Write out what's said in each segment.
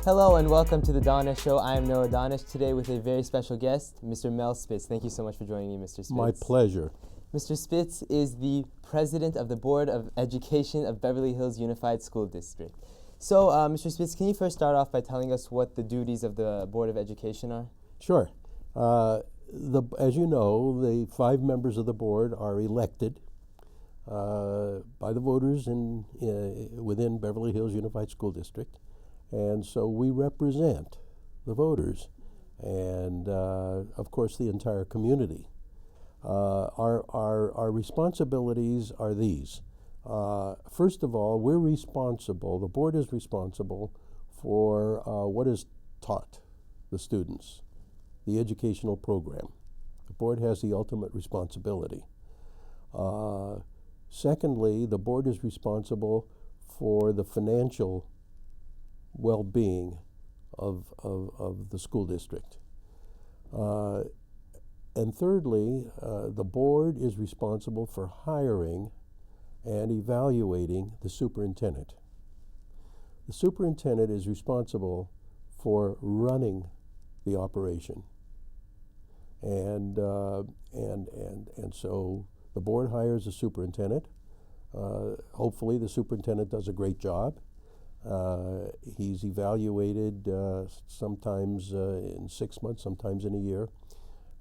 Hello and welcome to the Danesh Show. I am Noah Danesh, today with a very special guest, Mr. Mel Spitz. Thank you so much for joining me, Mr. Spitz. My pleasure. Mr. Spitz is the president of the Board of Education of Beverly Hills Unified School District. So, Mr. Spitz, can you first start off by telling us what the duties of the Board of Education are? Sure. As you know, the 5 members of the board are elected by the voters within Beverly Hills Unified School District. And so we represent the voters and, of course, the entire community. Our responsibilities are these. First of all, we're responsible, the board is responsible for what is taught the students, the educational program. The board has the ultimate responsibility. Secondly, the board is responsible for the financial well-being of the school district. And thirdly, the board is responsible for hiring and evaluating the superintendent. The superintendent is responsible for running the operation. And so the board hires a superintendent. Hopefully the superintendent does a great job. He's evaluated sometimes in 6 months, sometimes in a year,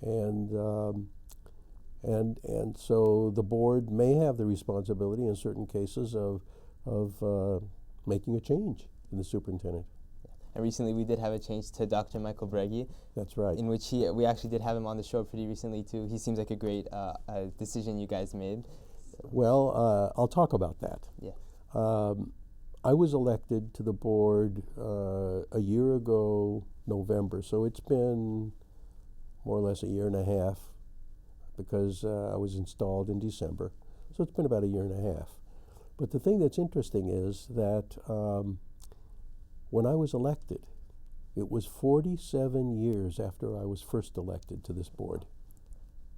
and so the board may have the responsibility in certain cases of making a change in the superintendent. And recently we did have a change to Dr. Michael Breggy. That's right. In which we actually did have him on the show pretty recently too. He seems like a great decision you guys made. Well, I'll talk about that. Yeah. I was elected to the board a year ago, November, so it's been more or less a year and a half because I was installed in December. So it's been about a year and a half. But the thing that's interesting is that when I was elected, it was 47 years after I was first elected to this board.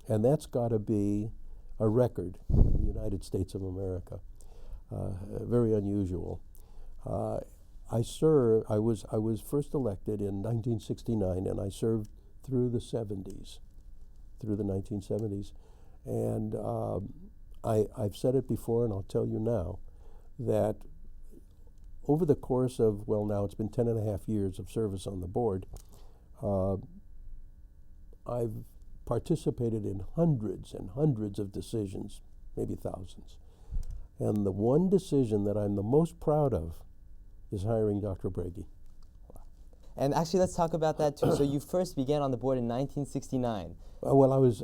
And that's got to be a record in the United States of America. Very unusual. I was first elected in 1969, and I served through the 70s, through the 1970s. And I've said it before, and I'll tell you now, that over the course of, well, now it's been 10 and a half years of service on the board, I've participated in hundreds and hundreds of decisions, maybe thousands. And the one decision that I'm the most proud of is hiring Dr. Breggy. Wow. And actually, let's talk about that too. So you first began on the board in 1969. Well, I was,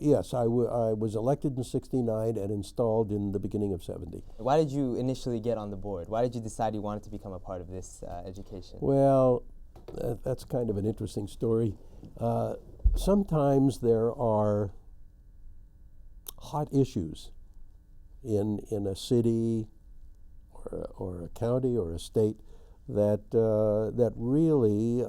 yes, I was elected in 69 and installed in the beginning of 70. Why did you initially get on the board? Why did you decide you wanted to become a part of this education? Well, that's kind of an interesting story. Sometimes there are hot issues in a city or a county or a state that really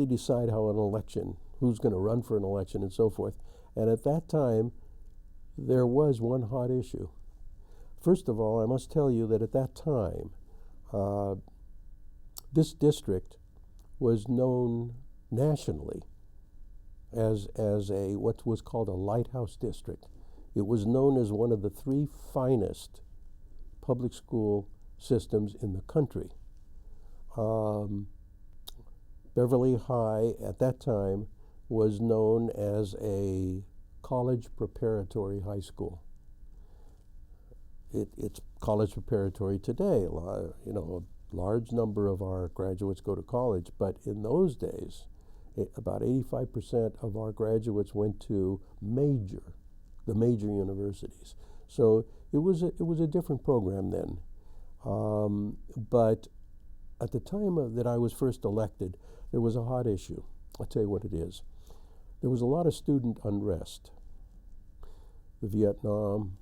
decide how an election, who's going to run for an election and so forth. And at that time, there was one hot issue. First of all, I must tell you that at that time, this district was known nationally as a what was called a lighthouse district. It was known as one of the 3 finest public school systems in the country. Beverly High at that time was known as a college preparatory high school. It's college preparatory today. You know, a large number of our graduates go to college, but in those days, about 85% of our graduates went to the major universities. So it was a different program then. But at the time that I was first elected, there was a hot issue. I'll tell you what it is. There was a lot of student unrest. The Vietnam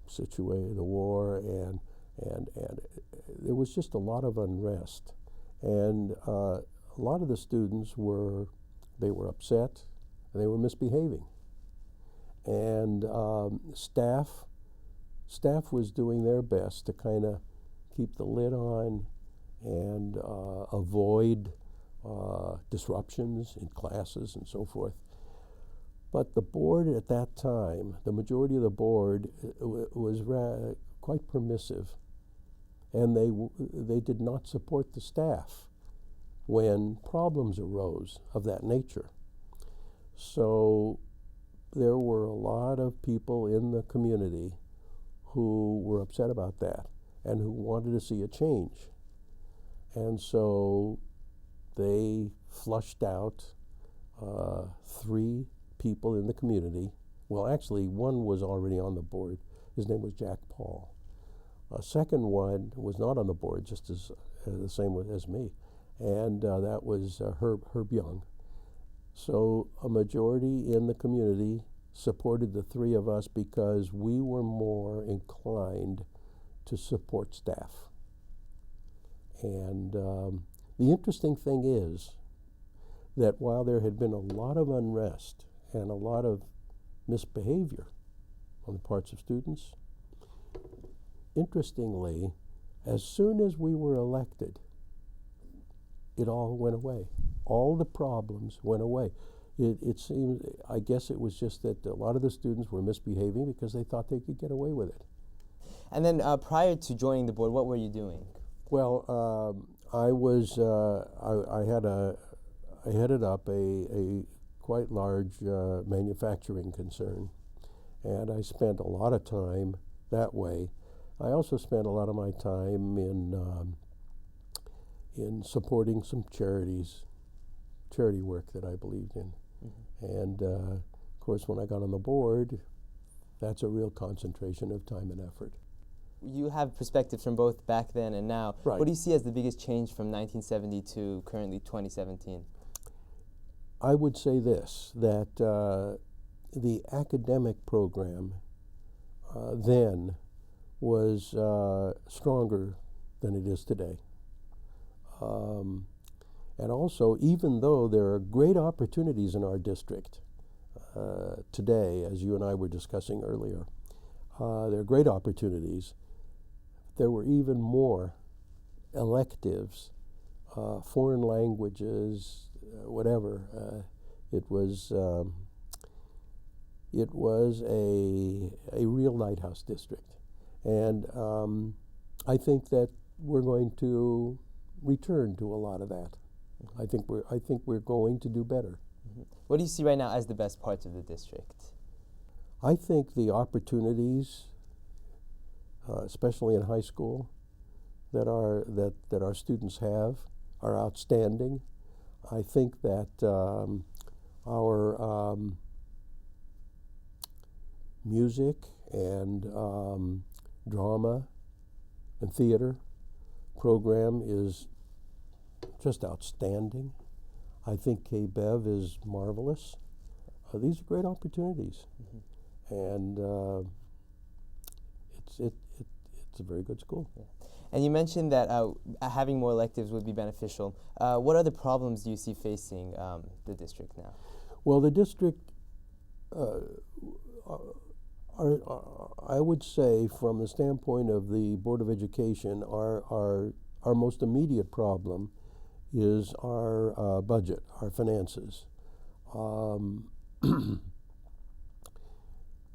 situation, the war, and there was just a lot of unrest. And a lot of the students were upset and they were misbehaving. And staff was doing their best to kind of keep the lid on and avoid disruptions in classes and so forth. But the board at that time, the majority of the board was quite permissive, and they did not support the staff when problems arose of that nature. So there were a lot of people in the community who were upset about that and who wanted to see a change. And so they flushed out 3 people in the community. Well, actually, one was already on the board. His name was Jack Paul. A second one was not on the board, just as the same as me, and that was Herb Young. So a majority in the community supported the 3 of us because we were more inclined to support staff. And the interesting thing is that while there had been a lot of unrest and a lot of misbehavior on the parts of students, interestingly, as soon as we were elected, it all went away. All the problems went away. It seemed, I guess it was just that a lot of the students were misbehaving because they thought they could get away with it. And then prior to joining the board, what were you doing? Well, I headed up a quite large manufacturing concern, and I spent a lot of time that way. I also spent a lot of my time in supporting some charity work that I believed in. Mm-hmm. And of course, when I got on the board, that's a real concentration of time and effort. You have perspectives from both back then and now. Right. What do you see as the biggest change from 1970 to currently 2017? I would say this, that the academic program then was stronger than it is today. And also, even though there are great opportunities in our district today, as you and I were discussing earlier, there are great opportunities. There were even more electives, foreign languages, whatever. It was a real lighthouse district, and I think that we're going to return to a lot of that. Mm-hmm. I think we're going to do better. Mm-hmm. What do you see right now as the best parts of the district? I think the opportunities, especially in high school, that our students have are outstanding. I think that our music and drama and theater program is just outstanding. I think KBEV is marvelous. These are great opportunities. Mm-hmm. And it's a very good school. Yeah. And you mentioned that having more electives would be beneficial. What other problems do you see facing the district now? Well, the district, I would say, from the standpoint of the Board of Education, our most immediate problem is our budget, our finances.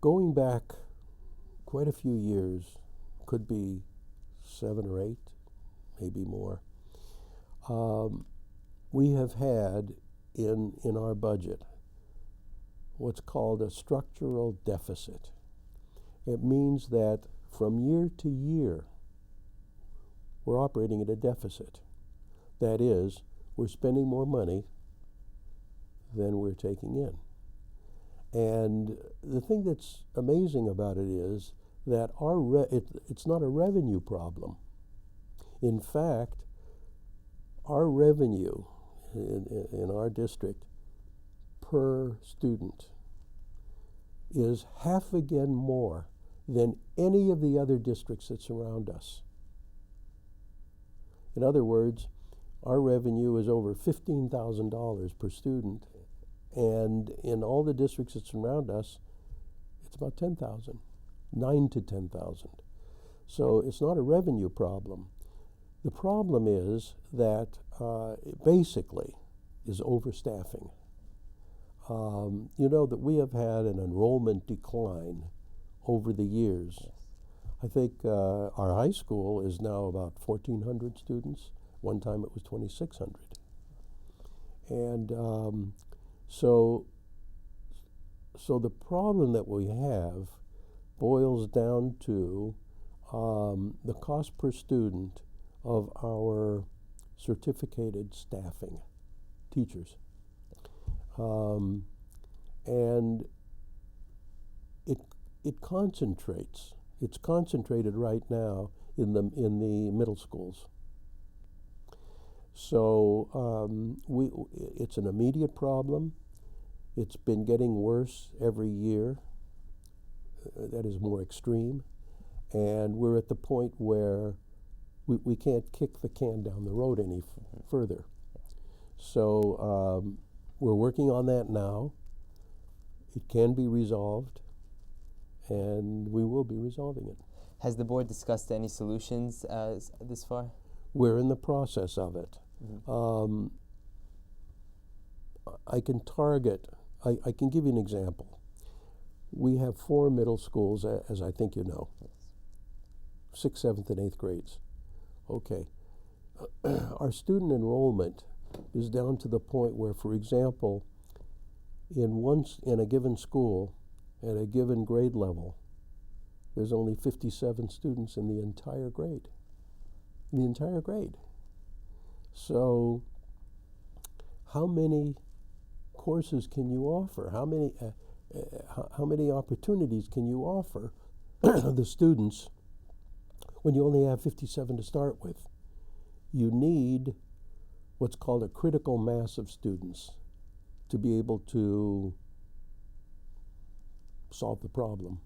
Going back quite a few years, could be 7 or 8, maybe more, we have had in our budget what's called a structural deficit. It means that from year to year, we're operating at a deficit. That is, we're spending more money than we're taking in. And the thing that's amazing about it is that it's not a revenue problem. In fact, our revenue in our district per student is half again more than any of the other districts that surround us. In other words, our revenue is over $15,000 per student, and in all the districts that surround us, it's about 10,000, 9 to 10,000. So it's not a revenue problem. The problem is that basically is overstaffing. You know that we have had an enrollment decline over the years. Yes. I think our high school is now about 1,400 students. One time it was 2,600. And so the problem that we have boils down to the cost per student of our certificated staffing, teachers. And it concentrates. It's concentrated right now in the middle schools. So it's an immediate problem. It's been getting worse every year. That is more extreme. And we're at the point where we can't kick the can down the road any further. So we're working on that now. It can be resolved, and we will be resolving it. Has the board discussed any solutions this far? We're in the process of it. I can target, I can give you an example. We have 4 middle schools, as I think you know. Yes. 6th, 7th, and 8th grades. Okay. Our student enrollment is down to the point where, for example, in a given school, at a given grade level, there's only 57 students in the entire grade. In the entire grade. So, how many courses can you offer? How many opportunities can you offer the students when you only have 57 to start with? You need what's called a critical mass of students to be able to solve the problem.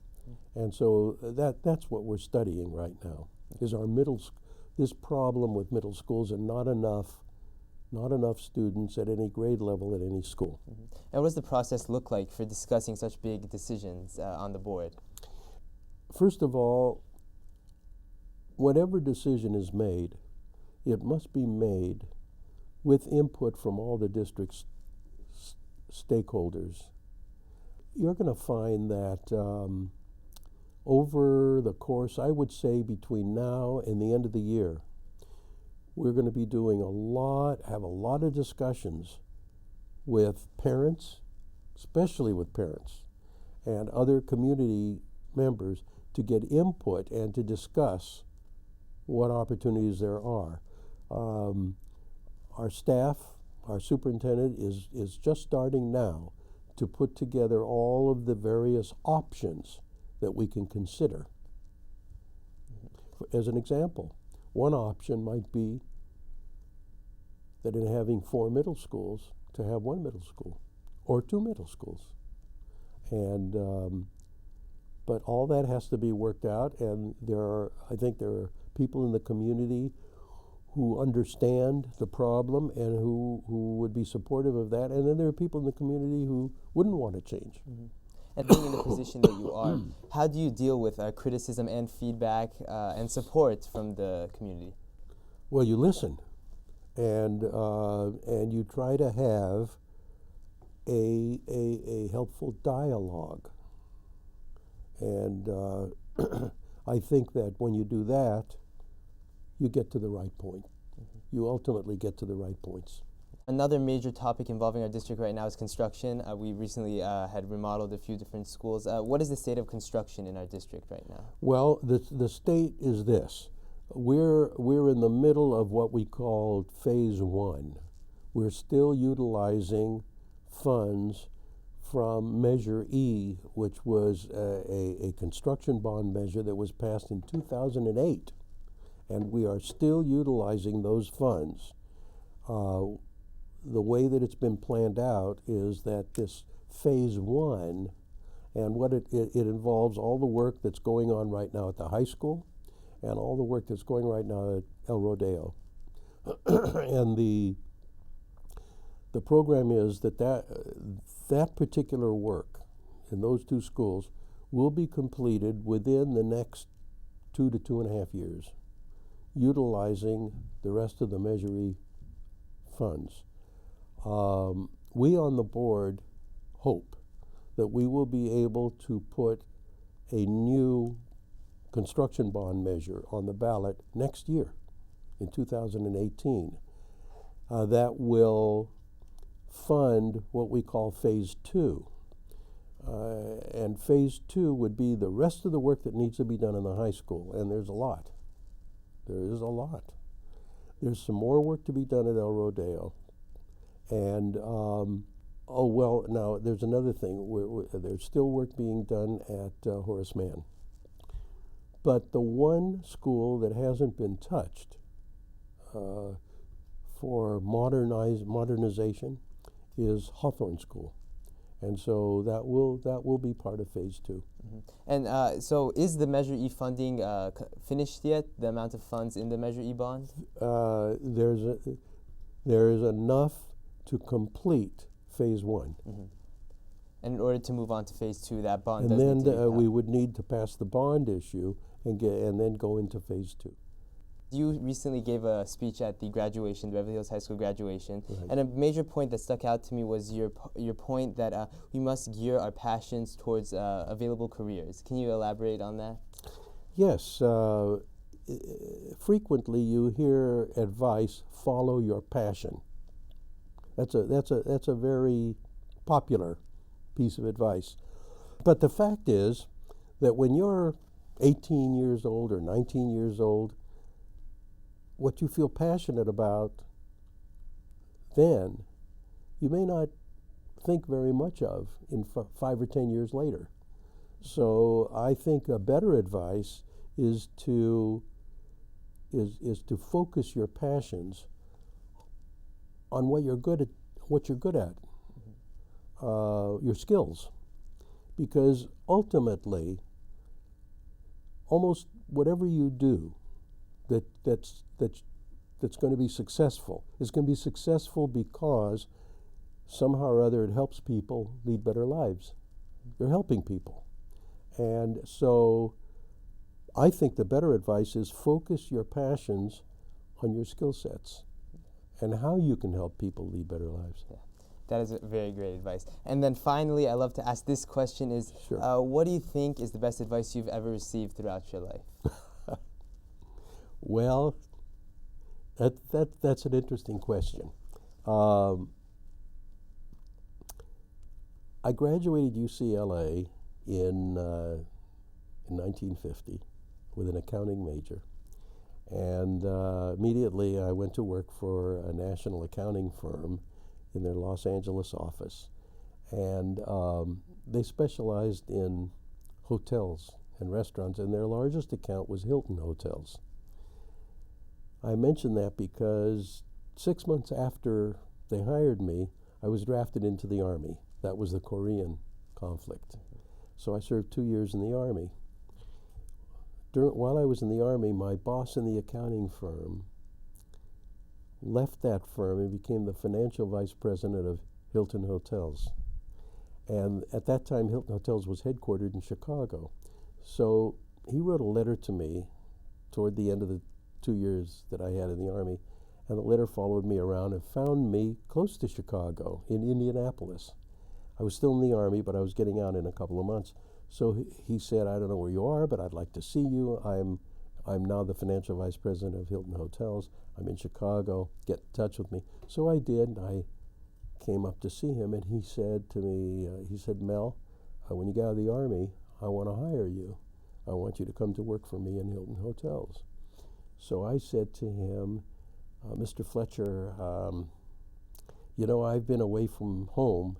And so that's what we're studying right now, is our this problem with middle schools and not enough students at any grade level at any school. And what does the process look like for discussing such big decisions on the board? First of all, whatever decision is made, it must be made with input from all the district's stakeholders. You're going to find that over the course, I would say between now and the end of the year, we're going to be doing have a lot of discussions with parents, especially with parents, and other community members to get input and to discuss what opportunities there are. Our staff, our superintendent is just starting now to put together all of the various options that we can consider. As an example, one option might be that in having 4 middle schools, to have 1 middle school or 2 middle schools. And but all that has to be worked out, and I think there are people in the community who understand the problem and who would be supportive of that, and then there are people in the community who wouldn't want to change. And being in the position that you are, how do you deal with criticism and feedback and support from the community? Well, you listen, and you try to have a helpful dialogue. And I think that when you do that, you get to the right point. You ultimately get to the right points. Another major topic involving our district right now is construction. We recently had remodeled a few different schools. What is the state of construction in our district right now? Well, the state is this. We're in the middle of what we call phase 1. We're still utilizing funds from Measure E, which was a construction bond measure that was passed in 2008. And we are still utilizing those funds. The way that it's been planned out is that this phase 1, and what it involves all the work that's going on right now at the high school and all the work that's going right now at El Rodeo. And the program is that particular work in those 2 schools will be completed within the next 2 to 2.5 years. utilizing the rest of the Measure E funds. We on the board hope that we will be able to put a new construction bond measure on the ballot next year in 2018 that will fund what we call Phase 2. And Phase 2 would be the rest of the work that needs to be done in the high school, and there's a lot. There is a lot. There's some more work to be done at El Rodeo. And, oh, well, now there's another thing. There's still work being done at Horace Mann. But the one school that hasn't been touched for modernization is Hawthorne School. And so that will be part of Phase 2. Mm-hmm. And so is the Measure E funding finished yet, the amount of funds in the Measure E bond? There is enough to complete Phase 1. Mm-hmm. And in order to move on to Phase 2, that bond And does need to be then we would need to pass the bond issue and then go into Phase 2. You recently gave a speech at the graduation, the Beverly Hills High School graduation, Right. and a major point that stuck out to me was your point that we must gear our passions towards available careers. Can you elaborate on that? Yes. Frequently you hear advice, follow your passion. That's a very popular piece of advice. But the fact is that when you're 18 years old or 19 years old, what you feel passionate about then, you may not think very much of in 5 or 10 years later. So I think a better advice is to focus your passions on what you're good at, Mm-hmm. Your skills, because ultimately, almost whatever you do that's going to be successful is going to be successful because somehow or other it helps people lead better lives. You're helping people. And so I think the better advice is focus your passions on your skill sets and how you can help people lead better lives. Yeah. That is very great advice. And then finally, I love to ask this question is, Sure. What do you think is the best advice you've ever received throughout your life? Well, that's an interesting question. I graduated UCLA in 1950 with an accounting major. And immediately I went to work for a national accounting firm in their Los Angeles office. And they specialized in hotels and restaurants, and their largest account was Hilton Hotels. I mention that because 6 months after they hired me, I was drafted into the Army. That was the Korean conflict. So I served 2 years in the Army. While I was in the Army, my boss in the accounting firm left that firm and became the financial vice president of Hilton Hotels. And at that time, Hilton Hotels was headquartered in Chicago. So he wrote a letter to me toward the end of the 2 years that I had in the Army, and the letter followed me around and found me close to Chicago in Indianapolis. I was still in the Army, but I was getting out in a couple of months. So he said, I don't know where you are, but I'd like to see you. I'm now the financial vice president of Hilton Hotels. I'm in Chicago. Get in touch with me. So I did. I came up to see him, and he said to me, he said, Mel, when you get out of the Army, I want to hire you. I want you to come to work for me in Hilton Hotels. So I said to him, Mr. Fletcher, you know, I've been away from home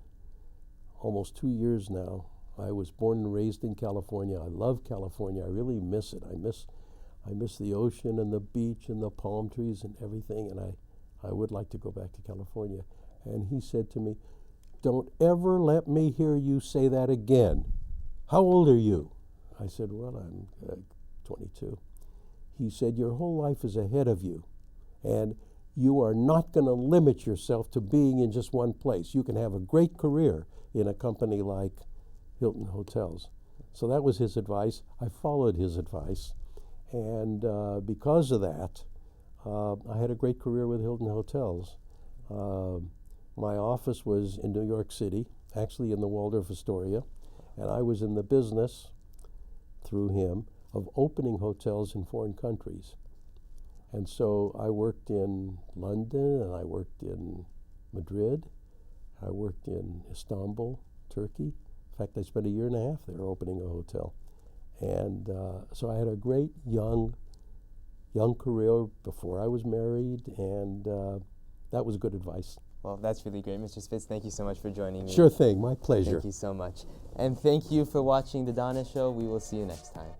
almost 2 years now. I was born and raised in California. I love California. I really miss it. I miss the ocean and the beach and the palm trees and everything, and I would like to go back to California. And he said to me, don't ever let me hear you say that again. How old are you? I said, well, I'm 22. He said, your whole life is ahead of you, and you are not going to limit yourself to being in just one place. You can have a great career in a company like Hilton Hotels. So that was his advice. I followed his advice, and because of that, I had a great career with Hilton Hotels. My office was in New York City, actually in the Waldorf Astoria, and I was in the business, through him, of opening hotels in foreign countries. And so I worked in London, and I worked in Madrid, I worked in Istanbul, Turkey. In fact, I spent a year and a half there opening a hotel. And so I had a great young career before I was married, and that was good advice. Well, that's really great. Mr. Spitz, thank you so much for joining me. Sure thing, my pleasure. Thank you so much. And thank you for watching The Danesh Show. We will see you next time.